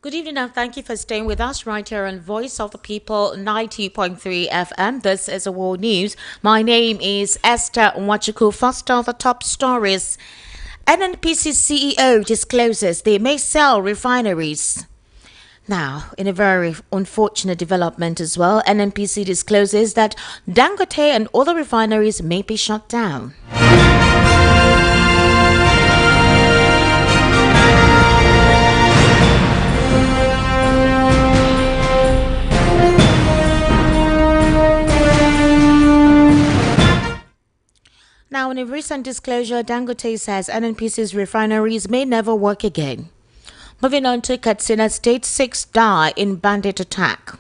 Good evening and thank you for staying with us right here on Voice of the People 90.3 FM. This is a World News. My name is Esther Nwachuku. First of the top stories. NNPC CEO discloses they may sell refineries. Now, in a very unfortunate development as well, NNPC discloses that Dangote and other refineries may be shut down. Now, in a recent disclosure, Dangote says NNPC's refineries may never work again. Moving on to Katsina State, 6 die in bandit attack.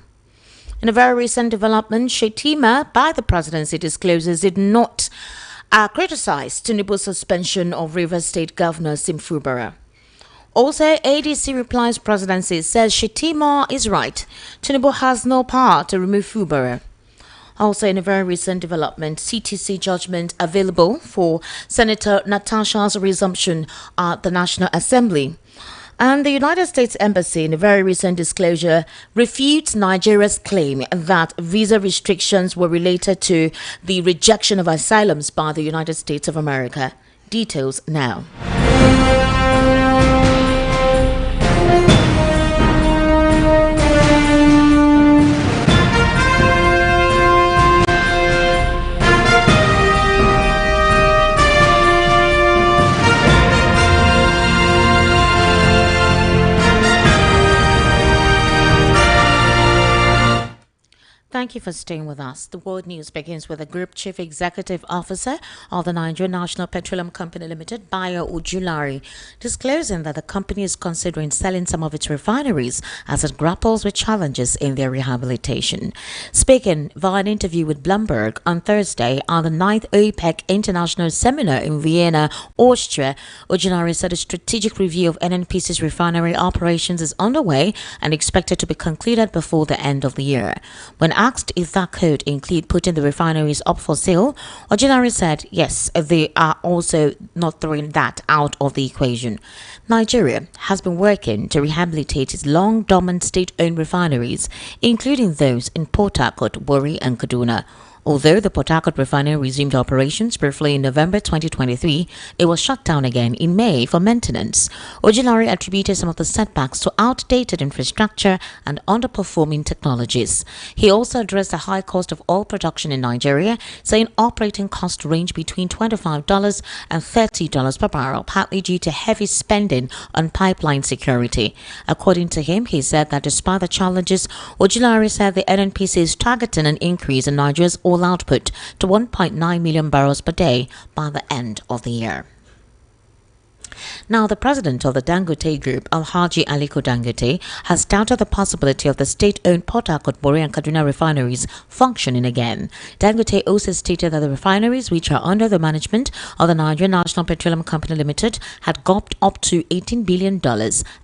In a very recent development, Shettima, by the Presidency, discloses did not criticize Tinubu's suspension of Rivers State Governor Sim Fubara. Also, ADC replies Presidency says Shettima is right. Tinubu has no power to remove Fubara. Also, in a very recent development, CTC judgment available for Senator Natasha's resumption at the National Assembly. And the United States Embassy, in a very recent disclosure, refutes Nigeria's claim that visa restrictions were related to the rejection of asylums by the United States of America. Details now. Thank you for staying with us. The World News begins with the Group Chief Executive Officer of the Nigerian National Petroleum Company Limited, Bayo Ojulari, disclosing that the company is considering selling some of its refineries as it grapples with challenges in their rehabilitation. Speaking via an interview with Bloomberg on Thursday at the 9th OPEC International Seminar in Vienna, Austria, Ojulari said a strategic review of NNPC's refinery operations is underway and expected to be concluded before the end of the year. When asked if that could include putting the refineries up for sale, Ojulari said yes, they are also not throwing that out of the equation. Nigeria has been working to rehabilitate its long dormant state-owned refineries, including those in Port Harcourt, Warri and Kaduna. Although the Port Harcourt refinery resumed operations briefly in November 2023, it was shut down again in May for maintenance. Ojulari attributed some of the setbacks to outdated infrastructure and underperforming technologies. He also addressed the high cost of oil production in Nigeria, saying operating costs range between $25 and $30 per barrel, partly due to heavy spending on pipeline security. According to him, he said that despite the challenges, Ojulari said the NNPC is targeting an increase in Nigeria's oil output to 1.9 million barrels per day by the end of the year. Now, the president of the Dangote Group, Alhaji Aliko Dangote, has doubted the possibility of the state-owned Port Harcourt, Warri and Kaduna refineries functioning again. Dangote also stated that the refineries, which are under the management of the Nigerian National Petroleum Company Limited, had gulped up to $18 billion,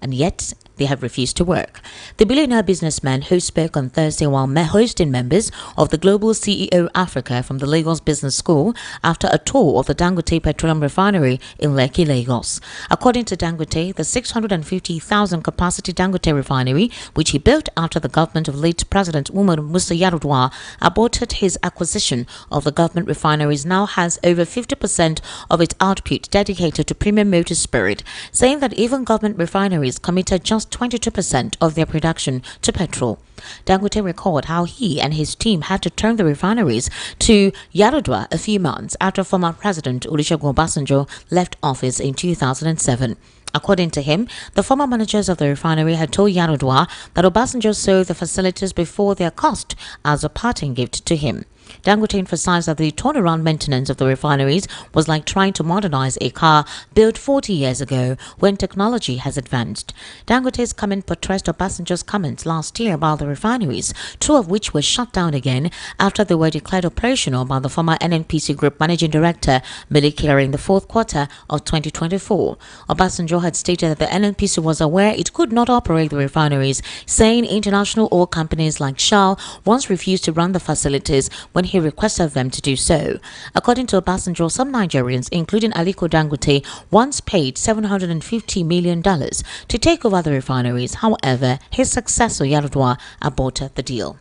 and yet they have refused to work. The billionaire businessman, who spoke on Thursday while hosting members of the Global CEO Africa from the Lagos Business School after a tour of the Dangote Petroleum Refinery in Lekki, Lagos. According to Dangote, the 650,000 capacity Dangote refinery, which he built after the government of late President Umar Musa Yar'Adua aborted his acquisition of the government refineries, now has over 50% of its output dedicated to premium motor spirit, saying that even government refineries committed just 22% of their production to petrol. Dangote recalled how he and his team had to turn the refineries to Yar'Adua a few months after former President Olusegun Obasanjo left office in 2007. According to him, the former managers of the refinery had told Yar'Adua that Obasanjo sold the facilities before their cost as a parting gift to him. Dangote emphasized that the turnaround maintenance of the refineries was like trying to modernize a car built 40 years ago when technology has advanced. Dangote's comment buttressed Obasanjo's comments last year about the refineries, two of which were shut down again after they were declared operational by the former NNPC Group Managing Director, Melekere, in the fourth quarter of 2024. Obasanjo had stated that the NNPC was aware it could not operate the refineries, saying international oil companies like Shell once refused to run the facilities when he he requested them to do so. According to Obasanjo, some Nigerians, including Aliko Dangote, once paid $750 million to take over the refineries. However, his successor Yar'Adua aborted the deal.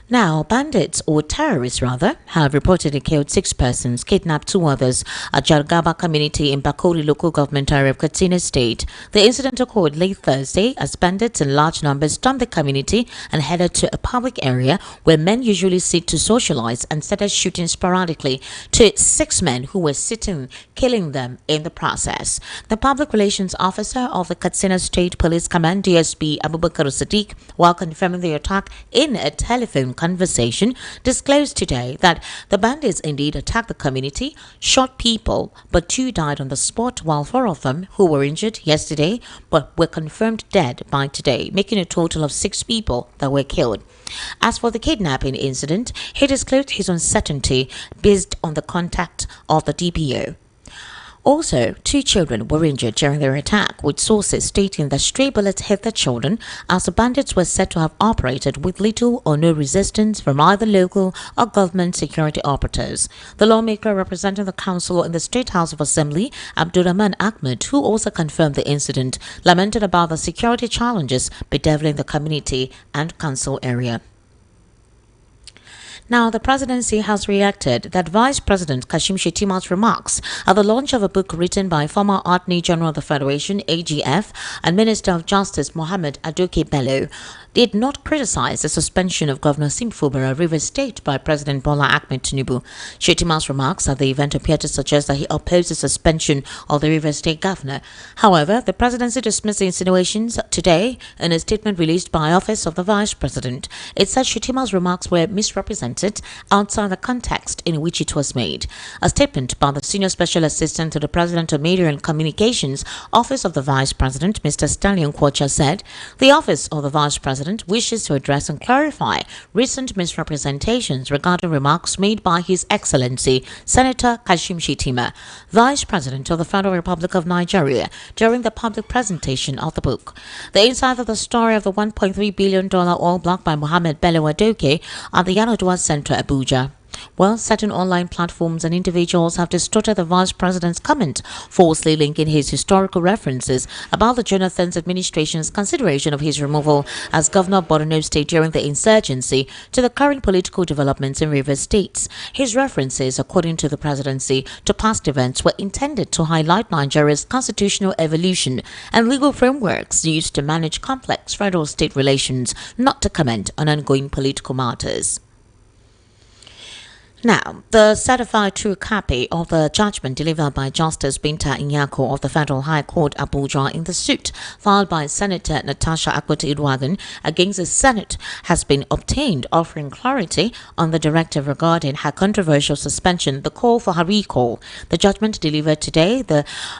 Now, bandits, or terrorists rather, have reportedly killed 6 persons, kidnapped 2 others at Jargaba community in Bakori local government area of Katsina state. The incident occurred late Thursday as bandits in large numbers stormed the community and headed to a public area where men usually sit to socialize and started shooting sporadically to 6 men who were sitting, killing them in the process. The public relations officer of the Katsina State Police Command, DSP Abubakar Sadiq, while confirming the attack in a telephone conversation, disclosed today that the bandits indeed attacked the community, shot people, but 2 died on the spot, while 4 of them who were injured yesterday but were confirmed dead by today, making a total of 6 people that were killed. As for the kidnapping incident, he disclosed his uncertainty based on the contact of the DPO. Also, 2 children were injured during their attack, with sources stating that stray bullets hit the children, as the bandits were said to have operated with little or no resistance from either local or government security operatives. The lawmaker representing the council in the State House of Assembly, Abdurrahman Ahmed, who also confirmed the incident, lamented about the security challenges bedeviling the community and council area. Now, the presidency has reacted that Vice President Kashim Shettima's remarks at the launch of a book written by former Attorney General of the Federation, AGF, and Minister of Justice Mohammed Adoke Bello did not criticize the suspension of Governor Sim Fubara, Rivers State, by President Bola Ahmed Tinubu. Shettima's remarks at the event appear to suggest that he opposed the suspension of the Rivers State governor. However, the presidency dismissed the insinuations today in a statement released by Office of the Vice President. It said Shettima's remarks were misrepresented outside the context in which it was made. A statement by the Senior Special Assistant to the President of Media and Communications, Office of the Vice President, Mr. Stanley Nkwocha, said, "The Office of the Vice President wishes to address and clarify recent misrepresentations regarding remarks made by His Excellency Senator Kashim Shettima, Vice President of the Federal Republic of Nigeria, during the public presentation of the book. The inside of the story of the $1.3 billion oil block by Mohammed Bello Adoke at the Yar'Adua Center, Abuja. Well, certain online platforms and individuals have distorted the Vice President's comment, falsely linking his historical references about the Jonathan administration's consideration of his removal as Governor of Borno State during the insurgency to the current political developments in Rivers States. His references, according to the presidency, to past events were intended to highlight Nigeria's constitutional evolution and legal frameworks used to manage complex federal-state relations, not to comment on ongoing political matters. Now, the certified true copy of the judgment delivered by Justice Binta Nyako of the Federal High Court, Abuja, in the suit filed by Senator Natasha Akpoti-Uduaghan against the Senate has been obtained, offering clarity on the directive regarding her controversial suspension, the call for her recall. The judgment delivered today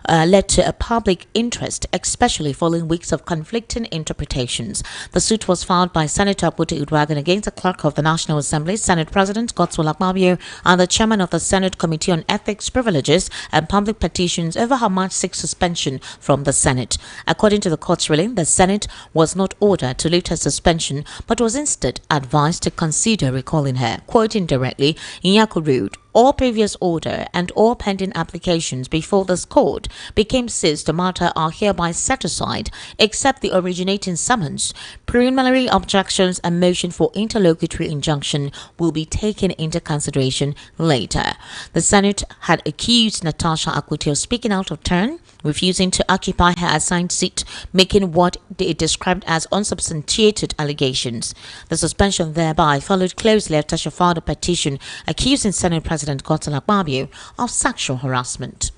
led to a public interest, especially following weeks of conflicting interpretations. The suit was filed by Senator Akpoti-Uduaghan against the Clerk of the National Assembly, Senate President Godswill Akpabio, and the chairman of the Senate Committee on Ethics, Privileges and Public Petitions over her March 6 suspension from the Senate. According to the court's ruling, the Senate was not ordered to lift her suspension, but was instead advised to consider recalling her. Quoting directly, Nyako wrote, "All previous order and all pending applications before this court became seized. The matter are hereby set aside, except the originating summons. Preliminary objections and motion for interlocutory injunction will be taken into consideration later." The Senate had accused Natasha Akpoti of speaking out of turn, refusing to occupy her assigned seat, making what they described as unsubstantiated allegations. The suspension thereby followed closely after she filed a petition accusing Senate President Godswill Akpabio of sexual harassment.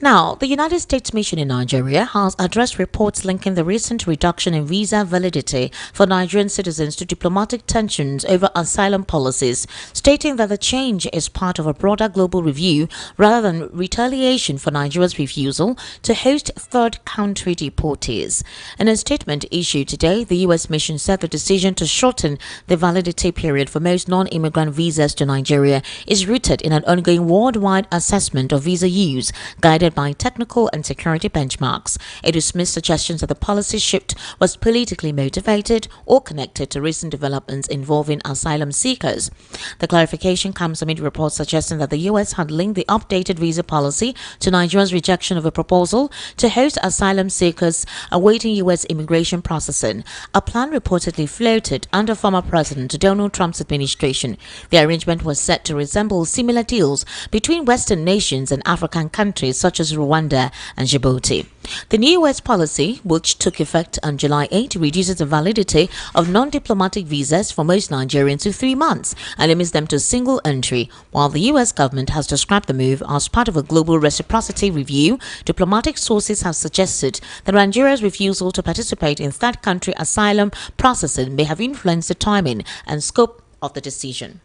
Now, the United States mission in Nigeria has addressed reports linking the recent reduction in visa validity for Nigerian citizens to diplomatic tensions over asylum policies, stating that the change is part of a broader global review rather than retaliation for Nigeria's refusal to host third country deportees. In a statement issued today, the U.S. mission said the decision to shorten the validity period for most non-immigrant visas to Nigeria is rooted in an ongoing worldwide assessment of visa use, guided guided by technical and security benchmarks. It dismissed suggestions that the policy shift was politically motivated or connected to recent developments involving asylum seekers. The clarification comes amid reports suggesting that the U.S. had linked the updated visa policy to Nigeria's rejection of a proposal to host asylum seekers awaiting U.S. immigration processing, a plan reportedly floated under former President Donald Trump's administration. The arrangement was set to resemble similar deals between Western nations and African countries such as Rwanda and Djibouti. The new U.S. policy, which took effect on July 8, reduces the validity of non-diplomatic visas for most Nigerians to 3 months and limits them to single entry. While the U.S. government has described the move as part of a global reciprocity review, diplomatic sources have suggested that Nigeria's refusal to participate in third country asylum processing may have influenced the timing and scope of the decision.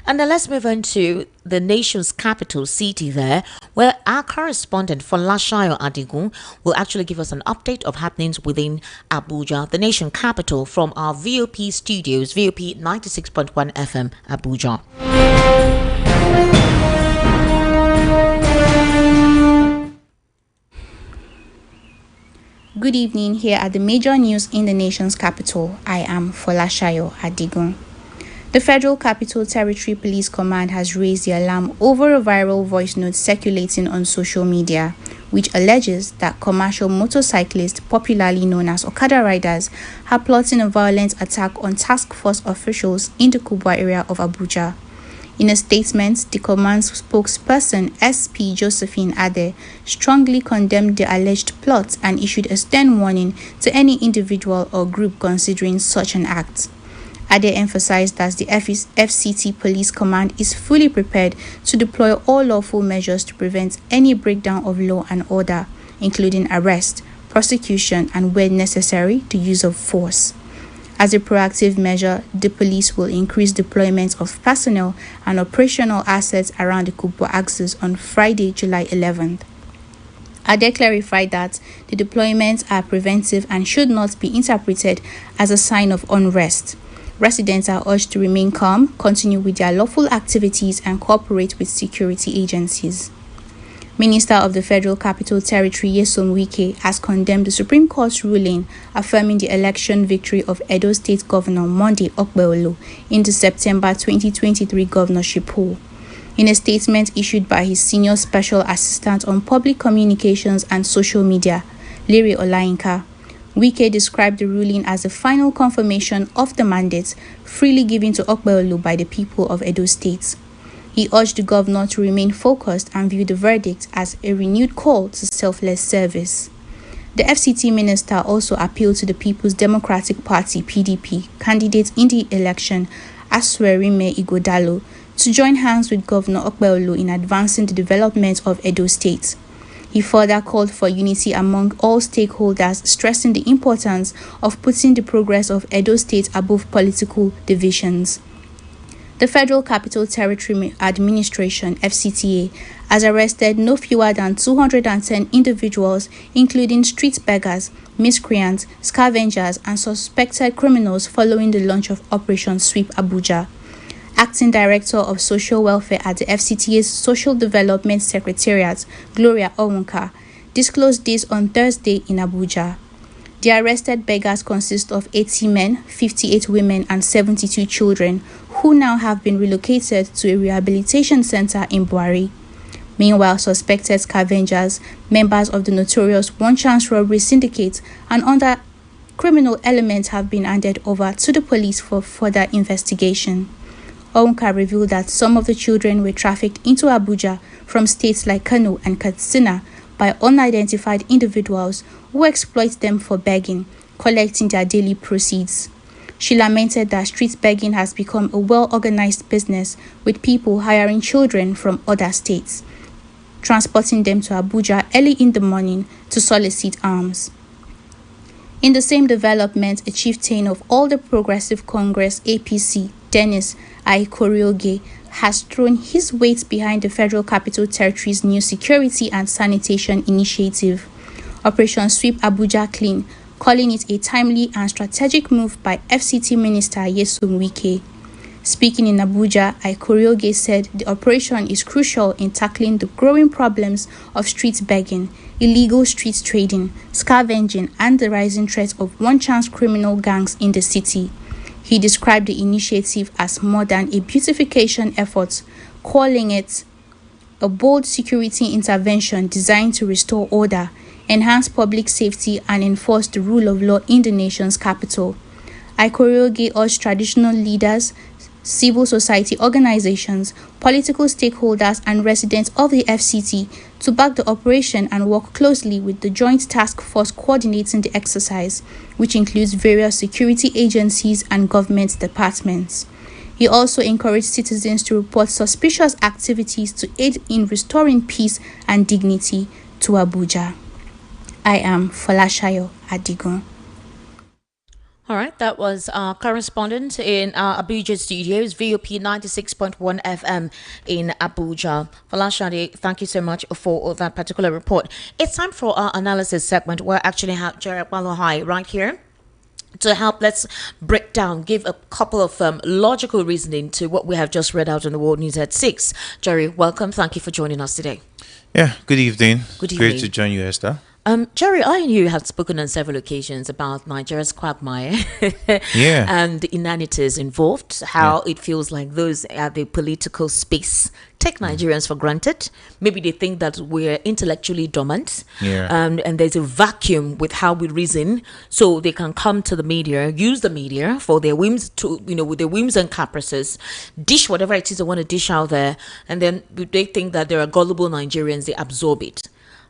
And now let's move on to the nation's capital city there, where our correspondent Folashayo Adigun will actually give us an update of happenings within Abuja, the nation capital, from our VOP studios, VOP 96.1 FM, Abuja. Good evening. Here are the major news in the nation's capital. I am Folashayo Adigun. The Federal Capital Territory Police Command has raised the alarm over a viral voice note circulating on social media, which alleges that commercial motorcyclists, popularly known as Okada riders, are plotting a violent attack on task force officials in the Kubwa area of Abuja. In a statement, the command's spokesperson, SP Josephine Ade, strongly condemned the alleged plot and issued a stern warning to any individual or group considering such an act. Ade emphasized that the FCT Police Command is fully prepared to deploy all lawful measures to prevent any breakdown of law and order, including arrest, prosecution, and where necessary, the use of force. As a proactive measure, the police will increase deployment of personnel and operational assets around the Kubwa axis on Friday, July 11th. Ade clarified that the deployments are preventive and should not be interpreted as a sign of unrest. Residents are urged to remain calm, continue with their lawful activities, and cooperate with security agencies. Minister of the Federal Capital Territory Nyesom Wike has condemned the Supreme Court's ruling affirming the election victory of Edo State Governor Monday Okbeolo in the September 2023 governorship poll. In a statement issued by his senior special assistant on public communications and social media, Larry Olayinka, Wike described the ruling as the final confirmation of the mandate freely given to Okbeolo by the people of Edo State. He urged the governor to remain focused and view the verdict as a renewed call to selfless service. The FCT minister also appealed to the People's Democratic Party (PDP) candidate in the election, Aswerime Igodalo, to join hands with Governor Okbeolo in advancing the development of Edo State. He further called for unity among all stakeholders, stressing the importance of putting the progress of Edo State above political divisions. The Federal Capital Territory Administration (FCTA) has arrested no fewer than 210 individuals, including street beggars, miscreants, scavengers, and suspected criminals following the launch of Operation Sweep Abuja. Acting Director of Social Welfare at the FCTA's Social Development Secretariat, Gloria Owunka, disclosed this on Thursday in Abuja. The arrested beggars consist of 80 men, 58 women, and 72 children, who now have been relocated to a rehabilitation center in Buari. Meanwhile, suspected scavengers, members of the notorious One Chance Robbery Syndicate, and other criminal elements have been handed over to the police for further investigation. Onka revealed that some of the children were trafficked into Abuja from states like Kano and Katsina by unidentified individuals who exploit them for begging, collecting their daily proceeds. She lamented that street begging has become a well-organized business, with people hiring children from other states, transporting them to Abuja early in the morning to solicit alms. In the same development, a chieftain of All the Progressive Congress (APC), Dennis Aikorioge, has thrown his weight behind the Federal Capital Territory's new security and sanitation initiative, Operation Sweep Abuja Clean, calling it a timely and strategic move by FCT Minister Nyesom Wike. Speaking in Abuja, Ikorioge said the operation is crucial in tackling the growing problems of street begging, illegal street trading, scavenging, and the rising threat of one-chance criminal gangs in the city. He described the initiative as more than a beautification effort, calling it a bold security intervention designed to restore order, enhance public safety, and enforce the rule of law in the nation's capital. Ikorioge urged traditional leaders, civil society organizations, political stakeholders, and residents of the FCT to back the operation and work closely with the Joint Task Force coordinating the exercise, which includes various security agencies and government departments. He also encouraged citizens to report suspicious activities to aid in restoring peace and dignity to Abuja. I am Folashayo Adigun. All right, that was our correspondent in our Abuja studios, VOP 96.1 FM in Abuja. Falashade, thank you so much for that particular report. It's time for our analysis segment where I actually have Jerry Walohai right here to help. Let's break down, give a couple of logical reasoning to what we have just read out in the World News at 6. Jerry, welcome. Thank you for joining us today. Yeah, good evening. Good evening. Great to join you, Esther. Jerry, I and you have spoken on several occasions about Nigeria's quagmire and the inanities involved, how it feels like those at the political space take Nigerians for granted. Maybe they think that we're intellectually dormant and there's a vacuum with how we reason, so they can come to the media, use the media for their whims, to with their whims and caprices, dish whatever it is they want to dish out there, and then they think that there are gullible Nigerians, they absorb it.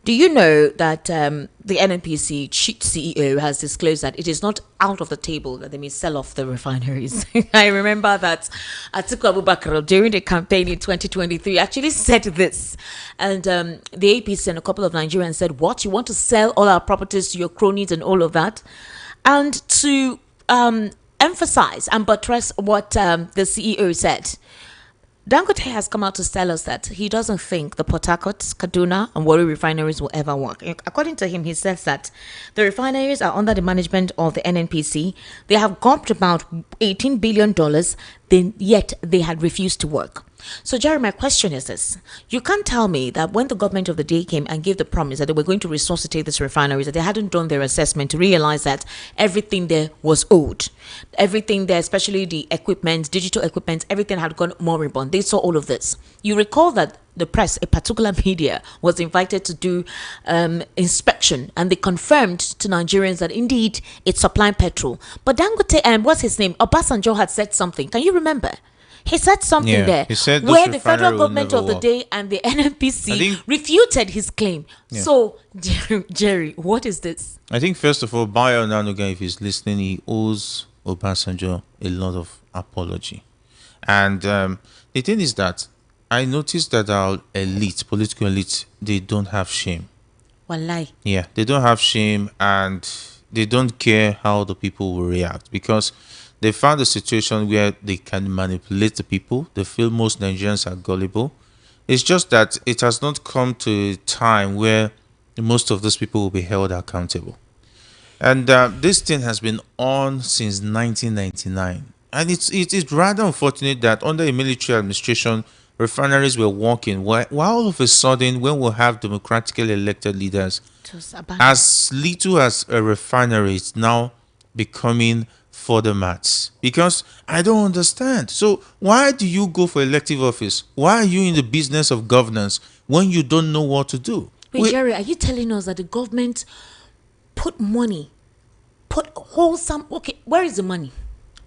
Do you know that the NNPC chief CEO has disclosed that it is not out of the table that they may sell off the refineries? I remember that Atiku Abubakar during the campaign in 2023 actually said this. And the APC and a couple of Nigerians said, what? You want to sell all our properties to your cronies and all of that? And to emphasize and buttress what the CEO said, Dangote has come out to tell us that he doesn't think the Port Harcourt, Kaduna, and Warri refineries will ever work. According to him, he says that the refineries are under the management of the NNPC. They have gulped about $18 billion, yet they had refused to work. So, Jerry, my question is this. You can't tell me that when the government of the day came and gave the promise that they were going to resuscitate these refineries, that they hadn't done their assessment to realize that everything there was old. Everything there, especially the equipment, digital equipment, everything had gone moribund. They saw all of this. You recall that the press, a particular media, was invited to do inspection, and they confirmed to Nigerians that indeed it's supplying petrol. But Dangote and what's his name, Obasanjo, had said something. Can you remember? He said something there he said where the federal government of the day and the NNPC refuted his claim. Yeah. So, Jerry, what is this? I think, first of all, Bayo Nanuga, if he's listening, he owes Obasanjo a lot of apology. And the thing is that I noticed that our elite, political elite, they don't have shame. Wallahi. Yeah, they don't have shame, and they don't care how the people will react, because they found a situation where they can manipulate the people. They feel most Nigerians are gullible. It's just that it has not come to a time where most of those people will be held accountable. And this thing has been on since 1999. And it's rather unfortunate that under a military administration, refineries were working, while all of a sudden, when we have democratically elected leaders, as little as a refinery is now becoming for the mats. Because I don't understand. So why do you go for elective office? Why are you in the business of governance when you don't know what to do? Wait, Jerry, are you telling us that the government put wholesome... Okay, where is the money?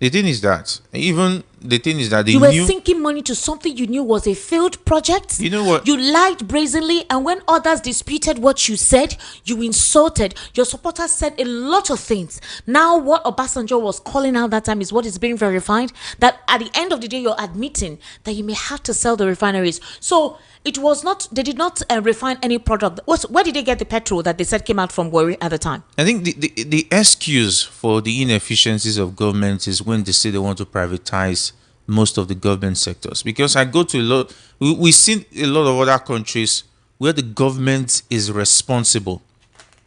The thing is that you were sinking money to something you knew was a failed project. You know what? You lied brazenly, and when others disputed what you said, you insulted. Your supporters said a lot of things. Now, what Obasanjo was calling out that time is what is being verified. That at the end of the day, you're admitting that you may have to sell the refineries. So it was not. They did not refine any product. Where did they get the petrol that they said came out from Warri at the time? I think the excuse for the inefficiencies of government is when they say they want to privatize most of the government sectors. Because I go to a lot, we've seen a lot of other countries where the government is responsible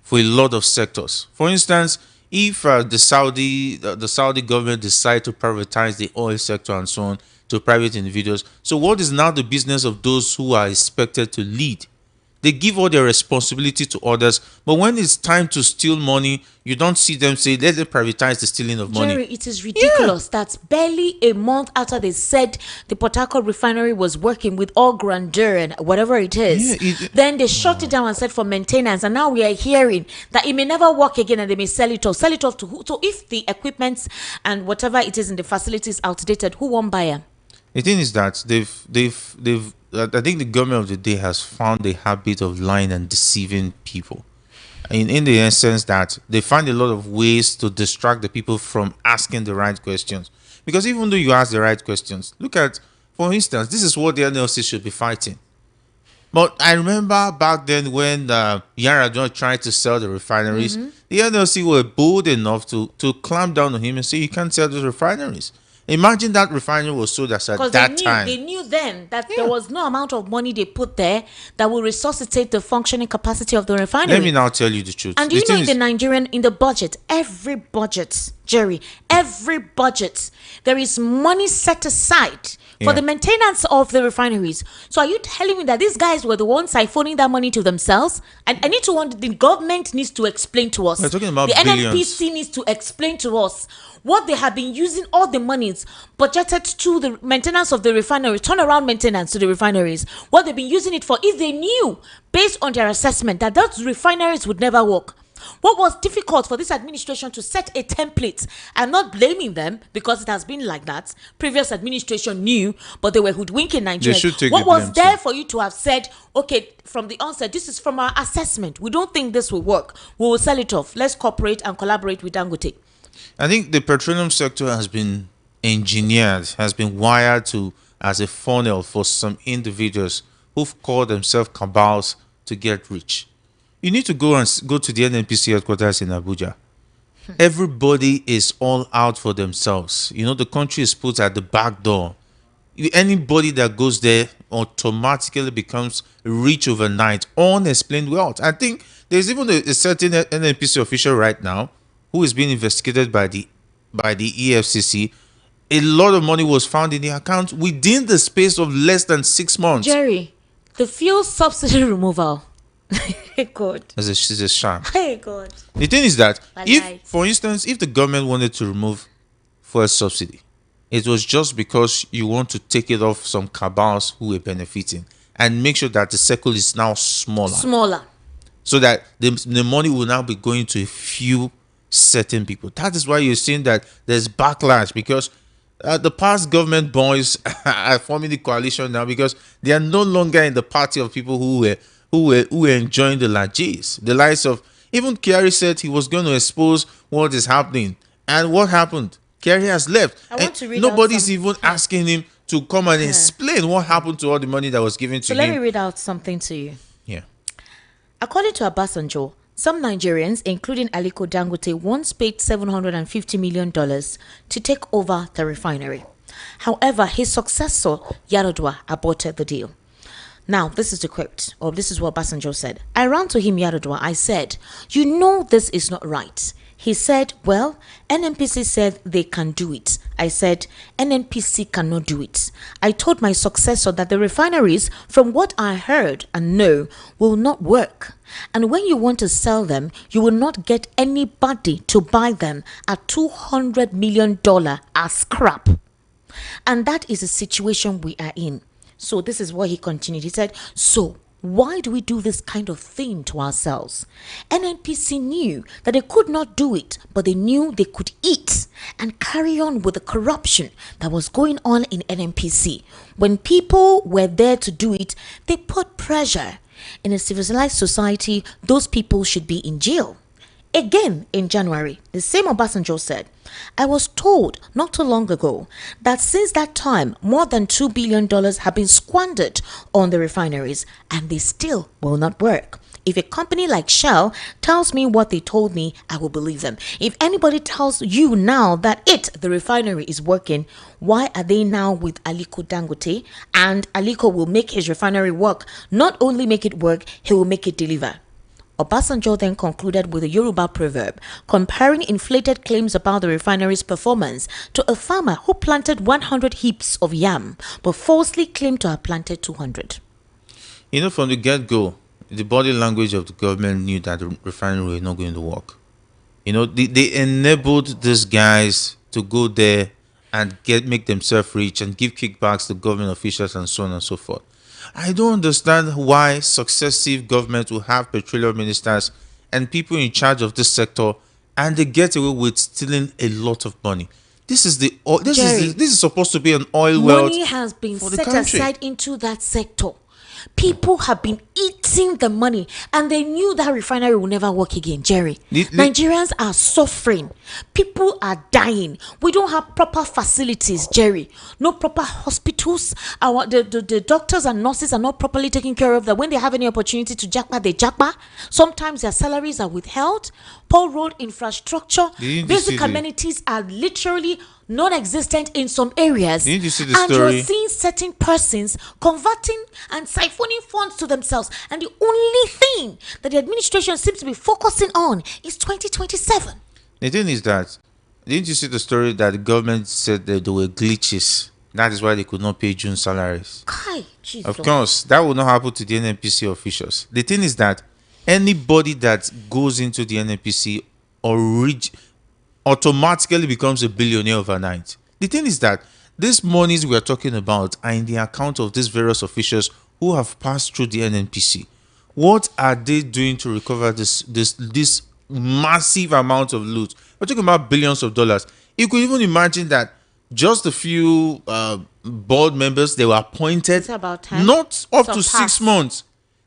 for a lot of sectors. For instance, If the Saudi government decide to privatize the oil sector and so on to private individuals, so what is now the business of those who are expected to lead? They give all their responsibility to others, but when it's time to steal money, you don't see them say, let's privatize the stealing of money. Jerry, it is ridiculous. That's barely a month after they said the Port Harcourt refinery was working with all grandeur and whatever it is. Then they shut it down and said for maintenance, and now we are hearing that it may never work again and they may sell it off. Sell it off to who? So if the equipment and whatever it is in the facility is outdated, who won't buy them? The thing is that they've I think the government of the day has found a habit of lying and deceiving people. In the essence that they find a lot of ways to distract the people from asking the right questions. Because even though you ask the right questions, look at, for instance, this is what the NLC should be fighting. But I remember back then when Yaradua tried to sell the refineries, the NLC were bold enough to clamp down on him and say, you can't sell those refineries. Imagine that refinery was sold as at that time. They knew then that there was no amount of money they put there that will resuscitate the functioning capacity of the refinery. Let me now tell you the truth. And do you know in the budget, every budget, Jerry, every budget, there is money set aside for the maintenance of the refineries. So are you telling me that these guys were the ones siphoning that money to themselves? And I need to wonder, the government needs to explain to us. We're talking about the billions. NNPC needs to explain to us what they have been using all the monies budgeted to the maintenance of the refinery, turnaround maintenance to the refineries, what they've been using it for, if they knew, based on their assessment, that those refineries would never work. What was difficult for this administration to set a template? I'm not blaming them because it has been like that. Previous administration knew, but they were hoodwinking Nigerians. What was there for you to have said, okay, from the onset, this is from our assessment. We don't think this will work. We will sell it off. Let's cooperate and collaborate with Dangote. I think the petroleum sector has been engineered, has been wired to as a funnel for some individuals who've called themselves cabals to get rich. You need to go to the NNPC headquarters in Abuja. Everybody is all out for themselves. You know, the country is put at the back door. Anybody that goes there automatically becomes rich overnight, unexplained wealth. I think there's even a certain NNPC official right now who is being investigated by the EFCC. A lot of money was found in the account within the space of less than 6 months. Jerry, the fuel subsidy removal. Hey God. It's a sham. Hey God. The thing is that for instance, if the government wanted to remove fuel subsidy, it was just because you want to take it off some cabals who were benefiting and make sure that the circle is now smaller. So that the money will now be going to a few certain people. That is why you're seeing that there's backlash, because the past government boys are forming the coalition now because they are no longer in the party of people who were enjoying the largesse. The likes of, even Kerry said he was going to expose what is happening, and what happened? Kerry has left. Nobody's even asking him to come and explain what happened to all the money that was given to him. So let me read out something to you. Yeah. According to Obasanjo, some Nigerians, including Aliko Dangote, once paid $750 million to take over the refinery. However, his successor, Yaradua, aborted the deal. Now, this is the quote, or this is what Obasanjo said. I ran to him, Yaradua. I said, you know this is not right. He said, well, NNPC said they can do it. I said, NNPC cannot do it. I told my successor that the refineries, from what I heard and know, will not work. And when you want to sell them, you will not get anybody to buy them at $200 million as scrap. And that is the situation we are in. So this is what he continued. He said, so why do we do this kind of thing to ourselves? NNPC knew that they could not do it, but they knew they could eat and carry on with the corruption that was going on in NNPC. When people were there to do it, they put pressure. In a civilized society, those people should be in jail. Again, in January, the same Obasanjo said, I was told not too long ago that since that time, more than $2 billion have been squandered on the refineries, and they still will not work. If a company like Shell tells me what they told me, I will believe them. If anybody tells you now that the refinery is working, why are they now with Aliko Dangote? And Aliko will make his refinery work. Not only make it work, he will make it deliver. Obasanjo then concluded with a Yoruba proverb, comparing inflated claims about the refinery's performance to a farmer who planted 100 heaps of yam but falsely claimed to have planted 200. From the get-go, the body language of the government knew that the refinery was not going to work. They enabled these guys to go there and make themselves rich and give kickbacks to government officials and so on and so forth. I don't understand why successive governments will have petroleum ministers and people in charge of this sector, and they get away with stealing a lot of money. This is supposed to be an oil well. Money has been set aside into that sector. People have been eating the money, and they knew that refinery will never work again. Jerry, Nigerians are suffering. People are dying. We don't have proper facilities, Jerry. No proper hospitals. The doctors and nurses are not properly taken care of. That when they have any opportunity to jackpot, they jackpot. Sometimes their salaries are withheld. Poor road infrastructure. Basic amenities are literally non-existent in some areas. Didn't you see the and story? You're seeing certain persons converting and siphoning funds to themselves, and the only thing that the administration seems to be focusing on is 2027. The thing is that, didn't you see the story that the government said that there were glitches? That is why they could not pay June salaries. Of course, that will not happen to the NNPC officials. The thing is that anybody that goes into the NNPC automatically becomes a billionaire overnight. The thing is that these monies we are talking about are in the account of these various officials who have passed through the NNPC. What are they doing to recover this massive amount of loot? We're talking about billions of dollars. You could even imagine that just a few board members, they were appointed not up to 6 months.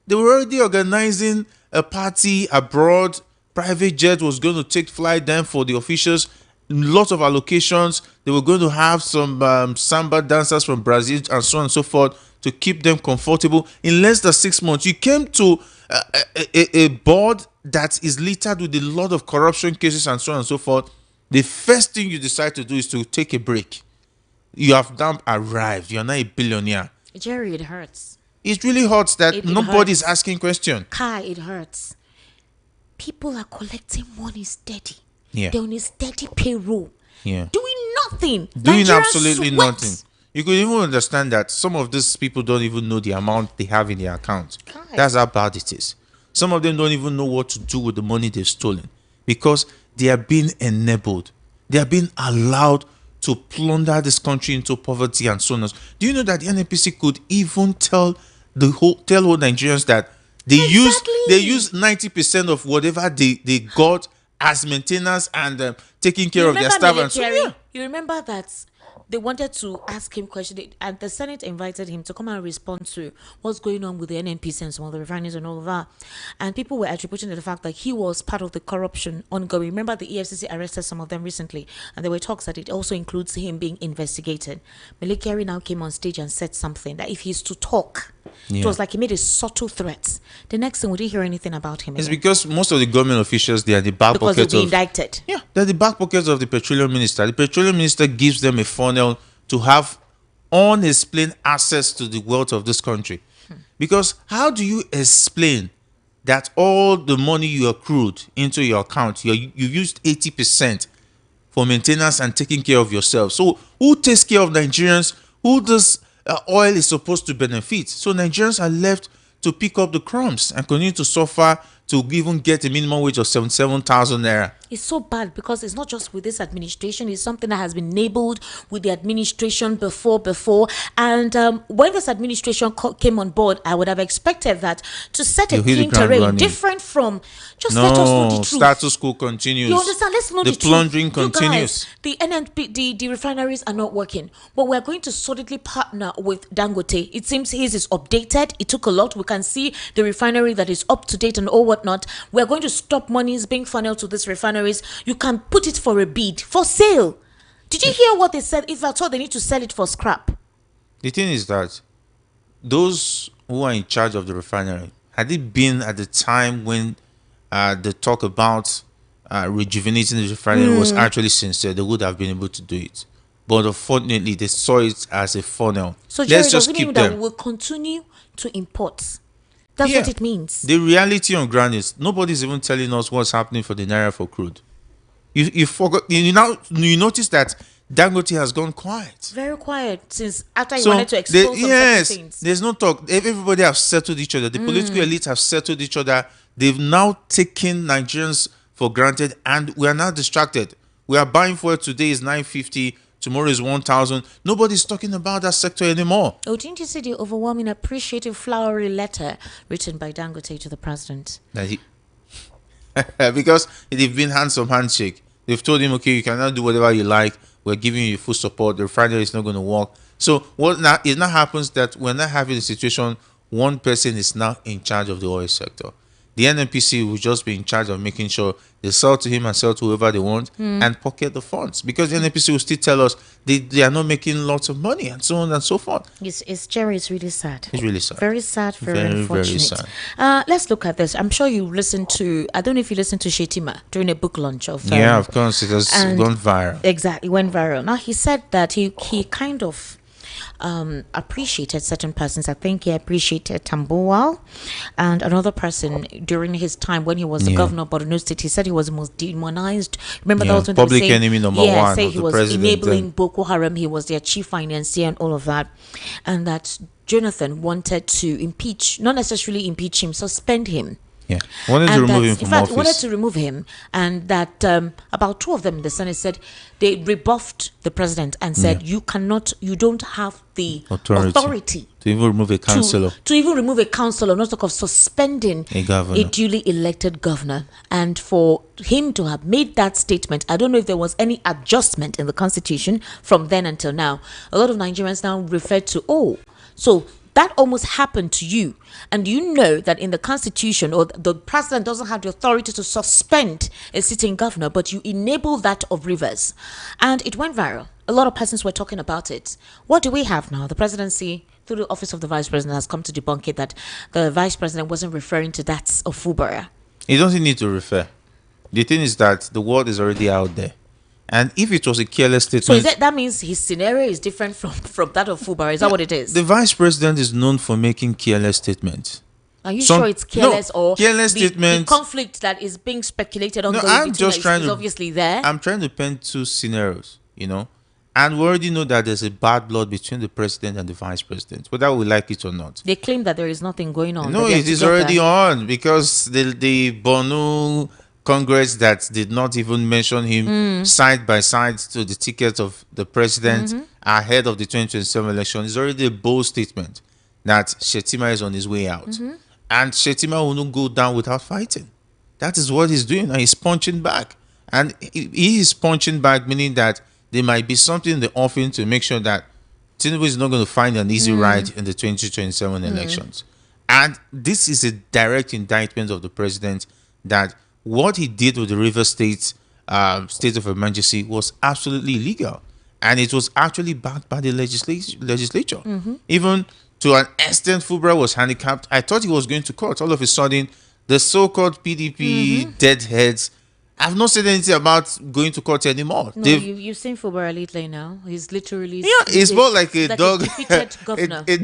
They were already organizing a party abroad. Private jet was going to take flight then for the officials. Lots of allocations. They were going to have some samba dancers from Brazil and so on and so forth to keep them comfortable. In less than 6 months, you came to a board that is littered with a lot of corruption cases and so on and so forth. The first thing you decide to do is to take a break. You have now arrived. You are now a billionaire. Jerry, it hurts. It really hurts that nobody is asking questions. It hurts. People are collecting money steady. Yeah. They're on a steady payroll. Yeah. Doing nothing. Doing Nigerians absolutely sweat. nothing. You could even understand that some of these people don't even know the amount they have in their account. That's how bad it is. Some of them don't even know what to do with the money they've stolen because they are being enabled. They are being allowed to plunder this country into poverty and so on. Do you know that the NNPC could even tell whole Nigerians that they use 90% of whatever they got as maintenance and taking care of their staff and so on. You remember that they wanted to ask him questions, and the Senate invited him to come and respond to what's going on with the NNPC and some of the refineries and all of that. And people were attributing to the fact that he was part of the corruption ongoing. Remember, the EFCC arrested some of them recently, and there were talks that it also includes him being investigated. Malik Kyari now came on stage and said something that if he's to talk, it was like he made a subtle threat. The next thing, we didn't hear anything about him. It's because most of the government officials, they are the back pockets because they'll be indicted. Yeah, they're the back pockets of the petroleum minister. The petroleum minister gives them a funnel to have unexplained access to the wealth of this country. Because how do you explain that all the money you accrued into your account, you used 80% for maintenance and taking care of yourself? So who takes care of Nigerians? Who does oil is supposed to benefit? So Nigerians are left to pick up the crumbs and continue to suffer to even get a minimum wage of 77,000 naira. It's so bad because it's not just with this administration. It's something that has been enabled with the administration before. And when this administration came on board, I would have expected that to set a clean terrain different from just let us know the truth. Status quo continues. You understand? Let's know the truth. The plundering continues. The NNP, the refineries are not working, but we're going to solidly partner with Dangote. It seems his is updated. It took a lot. We can see the refinery that is up to date and all whatnot. We're going to stop monies being funneled to this refinery. You can put it for a bid, for sale. Did you hear what they said? If at all, they need to sell it for scrap. The thing is that those who are in charge of the refinery, had it been at the time when the talk about rejuvenating the refinery was actually sincere, they would have been able to do it. But unfortunately, they saw it as a funnel. So, Jerry, let's just keep them. That we will continue to import That's what it means. The reality on ground is nobody's even telling us what's happening for the naira for crude. You forgot. You notice that Dangote has gone quiet. Very quiet since after he wanted to expose some certain things. There's no talk. Everybody have settled each other. The political elite have settled each other. They've now taken Nigerians for granted, and we are now distracted. We are buying fuel today is 950. Tomorrow is 1,000. Nobody's talking about that sector anymore. Oh, didn't you see the overwhelming appreciative flowery letter written by Dangote to the president? Because they've been handsome handshake. They've told him, okay, you cannot do whatever you like. We're giving you full support. The refinery is not going to work. So what now? It now happens that we're not having a situation. One person is now in charge of the oil sector. The NNPC will just be in charge of making sure they sell to him and sell to whoever they want and pocket the funds. Because the NNPC will still tell us they are not making lots of money and so on and so forth. It's Jerry, it's really sad. It's really sad. Very sad, very unfortunate. Very sad. Let's look at this. I'm sure you listened to, I don't know if you listened to Shettima during a book launch of... yeah, of course. It has gone viral. Exactly, went viral. Now, he said that he kind of... appreciated certain persons. I think he appreciated Tambuwal and another person during his time when he was the governor of Borno State. He said he was the most demonized. Remember that was when public enemy number one. Say of he the was president enabling then. Boko Haram. He was their chief financier and all of that, and that Jonathan wanted to impeach, not necessarily impeach him, suspend him. Yeah, wanted to remove him from office. Wanted to remove him, and that about two of them in the Senate said they rebuffed the president and said you don't have the authority to even remove a councillor. To even remove a councillor, not talk of suspending a governor, a duly elected governor. And for him to have made that statement, I don't know if there was any adjustment in the constitution from then until now. A lot of Nigerians now refer to, so that almost happened to you. And you know that in the constitution, or the president doesn't have the authority to suspend a sitting governor, but you enable that of Rivers. And it went viral. A lot of persons were talking about it. What do we have now? The presidency, through the office of the vice president, has come to debunk it, that the vice president wasn't referring to that of Fubara. He doesn't need to refer. The thing is that the word is already out there. And if it was a careless statement... So that means his scenario is different from that of Fubara? Is that what it is? The vice president is known for making careless statements. Are you sure it's careless, or careless the conflict that is being speculated on is obviously there? I'm trying to paint two scenarios, and we already know that there's a bad blood between the president and the vice president, whether we like it or not. They claim that there is nothing going on. No, it is already on, because the Borno Congress that did not even mention him side by side to the ticket of the president ahead of the 2027 election is already a bold statement that Shettima is on his way out. And Shettima will not go down without fighting. That is what he's doing, and he's punching back. And he is punching back, meaning that there might be something in the offing to make sure that Tinubu is not going to find an easy ride in the 2027 elections. And this is a direct indictment of the president that what he did with the River State state of emergency was absolutely illegal, and it was actually backed by the legislature. Even to an extent, Fubara was handicapped. I thought he was going to court. All of a sudden, the so-called PDP deadheads have not said anything about going to court anymore. No, you've seen Fubara lately now. He's literally... it's more like a dog. A defeated governor. a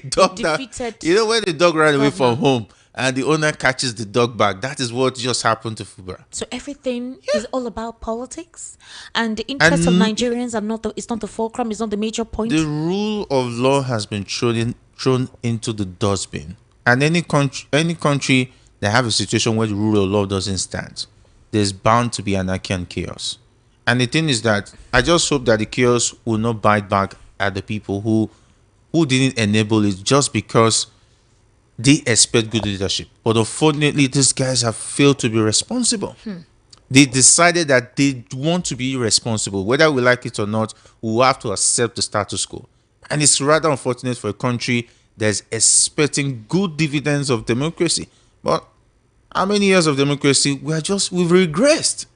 dog that, when the dog ran away from home, and the owner catches the dog back. That is what just happened to Fubara. So everything is all about politics, and the interests of Nigerians are not. It's not the fulcrum. It's not the major point. The rule of law has been thrown into the dustbin, and any country that have a situation where the rule of law doesn't stand, there's bound to be anarchy and chaos. And the thing is that I just hope that the chaos will not bite back at the people who didn't enable it just because they expect good leadership. But unfortunately, these guys have failed to be responsible. They decided that they want to be responsible. Whether we like it or not, we will have to accept the status quo. And it's rather unfortunate for a country that's expecting good dividends of democracy. But how many years of democracy? We've regressed.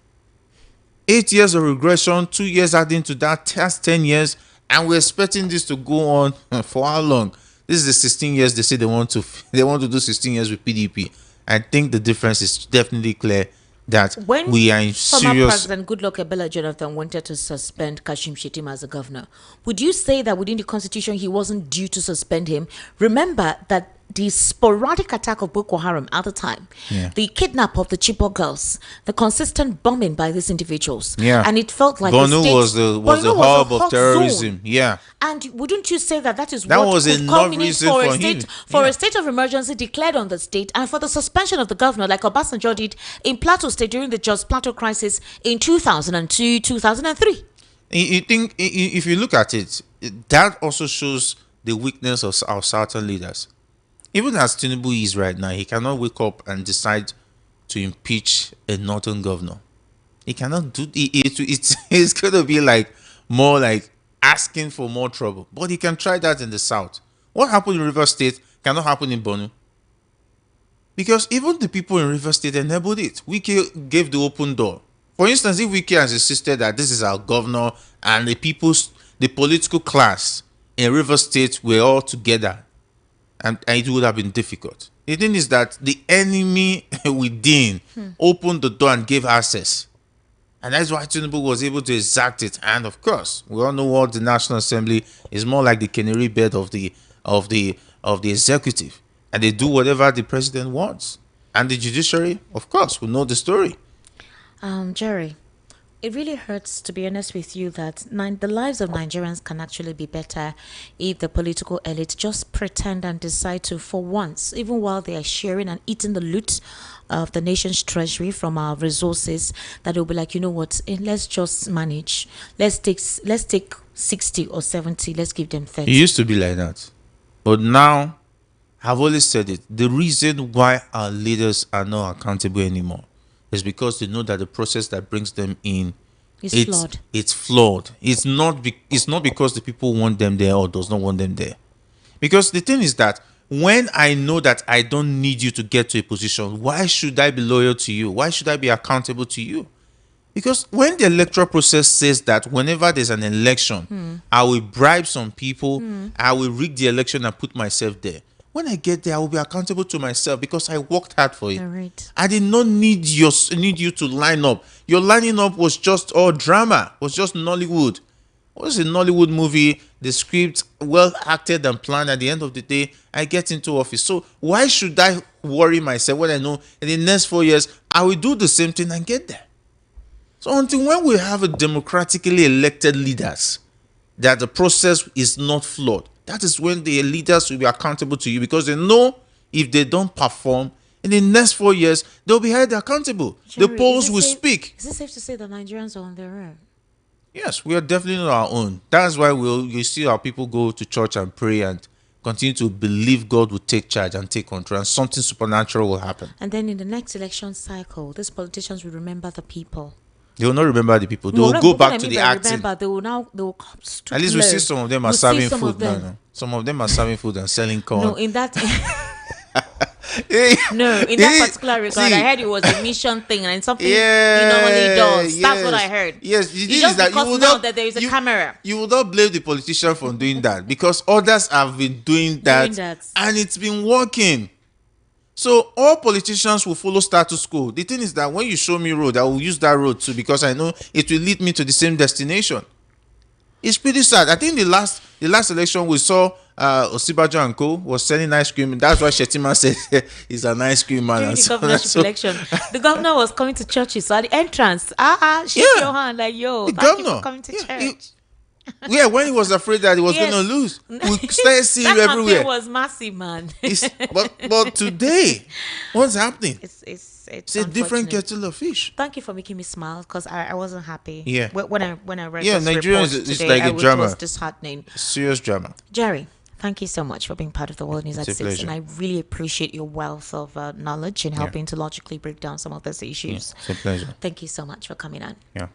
8 years of regression, 2 years adding to that, that's 10 years. And we're expecting this to go on for how long? This is the 16 years they say they want to do 16 years with PDP. I think the difference is definitely clear that we are in serious... Former President Goodluck Ebele Jonathan wanted to suspend Kashim Shettima as a governor. Would you say that within the constitution he wasn't due to suspend him? Remember that the sporadic attack of Boko Haram at the time, Yeah. the kidnap of the Chibok girls, the consistent bombing by these individuals, Yeah. and it felt like Borno the state, was the Borno was a hub of hot terrorism. zone. Yeah. And wouldn't you say that that is That what was could enough culminate reason for a for state him. for Yeah. a state of emergency declared on the state, and for the suspension of the governor, like Obasanjo did in Plateau State during the Jos Plateau crisis in 2002, 2003. You think if you look at it, that also shows the weakness of our southern leaders. Even as Tinubu is right now, he cannot wake up and decide to impeach a northern governor. He cannot do it's going to be like more like asking for more trouble. But he can try that in the south. What happened in River State cannot happen in Borno. Because even the people in River State enabled it. Wike gave the open door. For instance, if Wike has insisted that this is our governor and the political class in River State were all together, and it would have been difficult. The thing is that the enemy within opened the door and gave access. And that's why Tinubu was able to exact it. And of course, we all know what the National Assembly is more like the canary bed of the executive. And they do whatever the president wants. And the judiciary, of course, will know the story. Jerry, it really hurts, to be honest with you, that the lives of Nigerians can actually be better if the political elite just pretend and decide to, for once, even while they are sharing and eating the loot of the nation's treasury from our resources, that they'll be like, you know what, let's just manage. Let's take 60 or 70, let's give them 30. It used to be like that. But now, I've always said it, the reason why our leaders are not accountable anymore is because they know that the process that brings them in It's flawed. It's flawed. It's not because the people want them there or does not want them there. Because the thing is that when I know that I don't need you to get to a position, why should I be loyal to you? Why should I be accountable to you? Because when the electoral process says that whenever there's an election, I will bribe some people, I will rig the election and put myself there. When I get there, I will be accountable to myself because I worked hard for it. All right. I did not need you to line up. Your lining up was just all drama, was just Nollywood. What was a Nollywood movie? The script, well acted and planned. At the end of the day, I get into office. So why should I worry myself when I know in the next 4 years, I will do the same thing and get there? So until when we have a democratically elected leaders, that the process is not flawed, that is when the leaders will be accountable to you, because they know if they don't perform in the next 4 years, they'll be held accountable. Jerry, The polls will speak. Is it safe to say that Nigerians are on their own? Yes, we are definitely on our own. That's why you see our people go to church and pray and continue to believe God will take charge and take control, and something supernatural will happen. And then in the next election cycle, these politicians will remember the people. They will not remember the people. They No, will what go I back mean to the by acting. remember, they will stoop At least we low. see some of them are We'll see serving some food of them. now. Some of them are serving food and selling corn. No, in that Hey, no, in that hey, particular regard, see, I heard it was a mission thing and something yeah, he normally does. That's what yes, I heard. Yes, the It's thing just is that because you will now not, that there is a camera. You will not blame the politician for doing that, because others have been doing that, and it's been working. So all politicians will follow status quo. The thing is that when you show me road, I will use that road too, because I know it will lead me to the same destination. It's pretty sad. I think the last election we saw Osibajo and Co was selling ice cream. That's why Shettima said he's an ice cream man. During And the so, governorship election, the governor was coming to churches. So at the entrance, shake Yeah. your hand like, yo, The thank you governor, for coming to yeah, church. yeah, when he was afraid that he was Yes. going to lose, we started seeing That him everywhere. campaign was massive, man. But today, what's happening? It's It's a different unfortunate. kettle of fish. Thank you for making me smile, because I wasn't happy. Yeah. When I read Yeah, this Nigeria report is today, like a it drama. was disheartening. Serious drama. Jerry, thank you so much for being part of the World News It's at a 6. pleasure. And I really appreciate your wealth of knowledge in helping to logically break down some of these issues. It's a pleasure. Thank you so much for coming on. Yeah.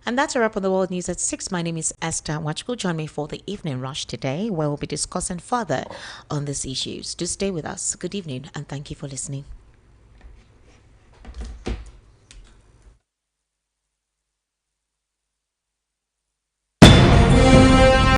And that's a wrap on the World News at 6. My name is Esther Wachko. Join me for the evening rush today, where we'll be discussing further on these issues. Do stay with us. Good evening, and thank you for listening.